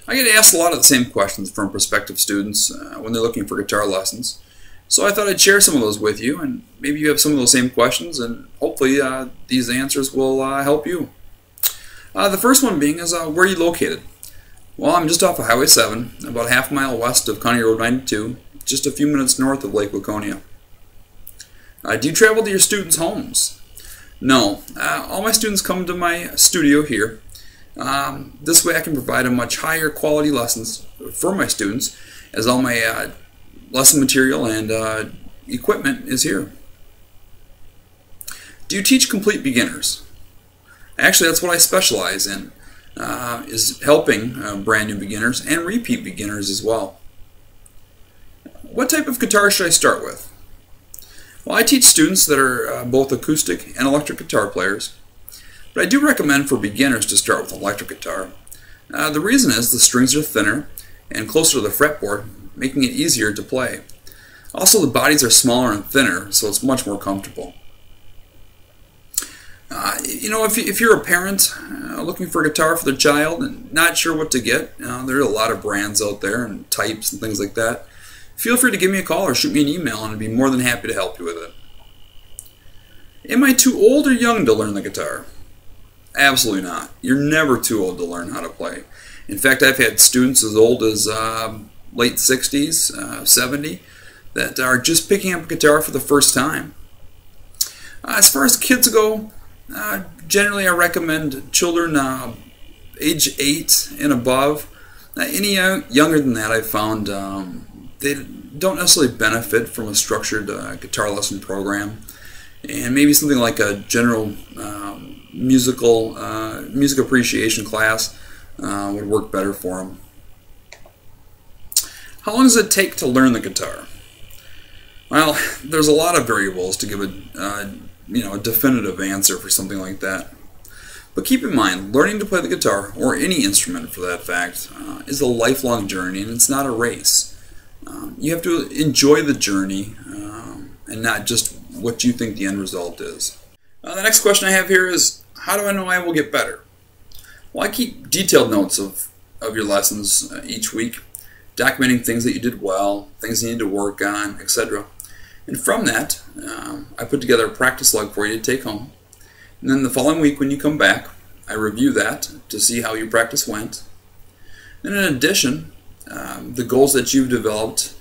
I get asked a lot of the same questions from prospective students when they're looking for guitar lessons. So I thought I'd share some of those with you, and maybe you have some of those same questions, and hopefully these answers will help you. The first one being is where are you located? Well, I'm just off of Highway 7, about a half mile west of County Road 92, just a few minutes north of Lake Waconia. Do you travel to your students' homes? No. All my students come to my studio here. This way I can provide a much higher quality lessons for my students, as all my lesson material and equipment is here. Do you teach complete beginners? Actually, that's what I specialize in, is helping brand new beginners and repeat beginners as well. What type of guitar should I start with? Well, I teach students that are both acoustic and electric guitar players, but I do recommend for beginners to start with electric guitar. The reason is the strings are thinner and closer to the fretboard, making it easier to play. Also, the bodies are smaller and thinner, so it's much more comfortable. If you're a parent looking for a guitar for their child and not sure what to get, there are a lot of brands out there and types and things like that. Feel free to give me a call or shoot me an email, and I'd be more than happy to help you with it. Am I too old or young to learn the guitar? Absolutely not. You're never too old to learn how to play. In fact, I've had students as old as late 60s, 70, that are just picking up a guitar for the first time. As far as kids go, generally I recommend children age 8 and above. Any younger than that, I've found they don't necessarily benefit from a structured guitar lesson program, and maybe something like a general music appreciation class would work better for them. How long does it take to learn the guitar? Well, there's a lot of variables to give a definitive answer for something like that. But keep in mind, learning to play the guitar, or any instrument for that fact, is a lifelong journey, and it's not a race. You have to enjoy the journey and not just what you think the end result is. The next question I have here is, how do I know I will get better? Well, I keep detailed notes of your lessons each week, documenting things that you did well, things you need to work on, etc. And from that, I put together a practice log for you to take home. And then the following week when you come back, I review that to see how your practice went. And in addition, the goals that you've developed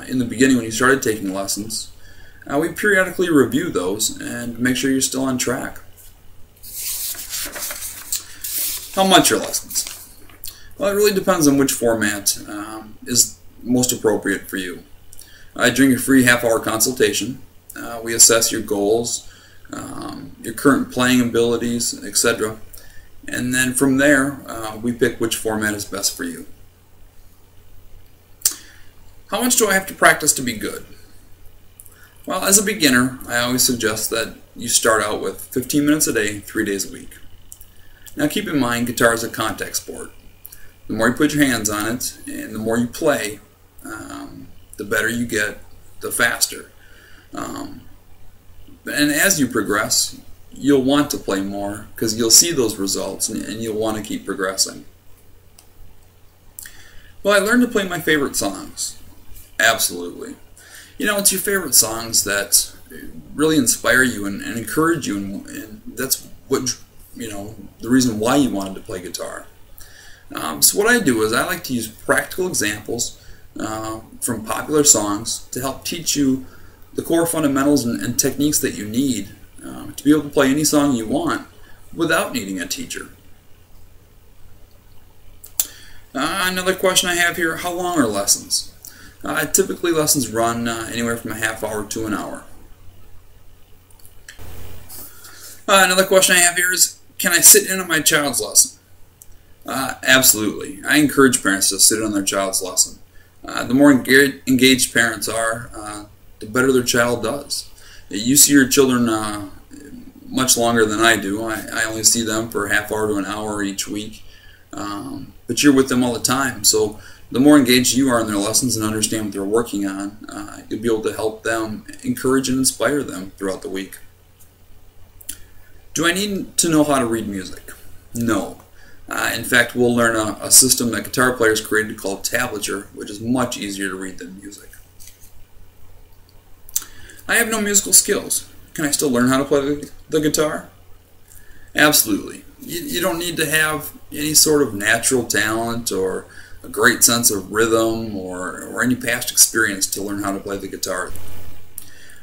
in the beginning when you started taking lessons, we periodically review those and make sure you're still on track. How much are lessons? Well, it really depends on which format is most appropriate for you. During a free half-hour consultation, we assess your goals, your current playing abilities, etc. And then from there, we pick which format is best for you. How much do I have to practice to be good? Well, as a beginner, I always suggest that you start out with 15 minutes a day, 3 days a week. Now keep in mind, guitar is a contact sport. The more you put your hands on it, and the more you play, the better you get, the faster. And as you progress, you'll want to play more because you'll see those results and you'll want to keep progressing. Well, I learned to play my favorite songs. Absolutely. It's your favorite songs that really inspire you and encourage you, and that's what, the reason why you wanted to play guitar. So what I do is I like to use practical examples from popular songs to help teach you the core fundamentals and techniques that you need to be able to play any song you want without needing a teacher. Another question I have here, how long are lessons? Typically lessons run anywhere from a half hour to an hour. Another question I have here is, can I sit in on my child's lesson? Absolutely. I encourage parents to sit in on their child's lesson. The more engaged parents are, the better their child does. You see your children much longer than I do. I only see them for a half hour to an hour each week. But you're with them all the time, so the more engaged you are in their lessons and understand what they're working on, you'll be able to help them, encourage and inspire them throughout the week. Do I need to know how to read music? No. In fact, we'll learn a system that guitar players created called tablature, which is much easier to read than music. I have no musical skills. Can I still learn how to play the guitar? Absolutely. You don't need to have any sort of natural talent or a great sense of rhythm or any past experience to learn how to play the guitar.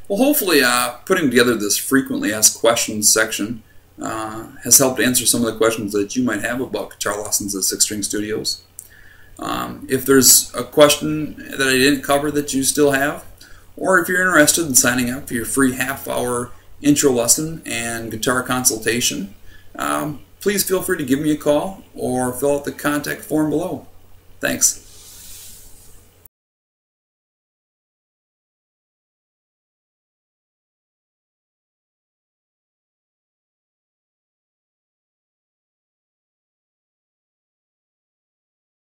Well, hopefully putting together this frequently asked questions section has helped answer some of the questions that you might have about guitar lessons at Six String Studios. If there's a question that I didn't cover that you still have, or if you're interested in signing up for your free half-hour intro lesson and guitar consultation, please feel free to give me a call or fill out the contact form below. Thanks.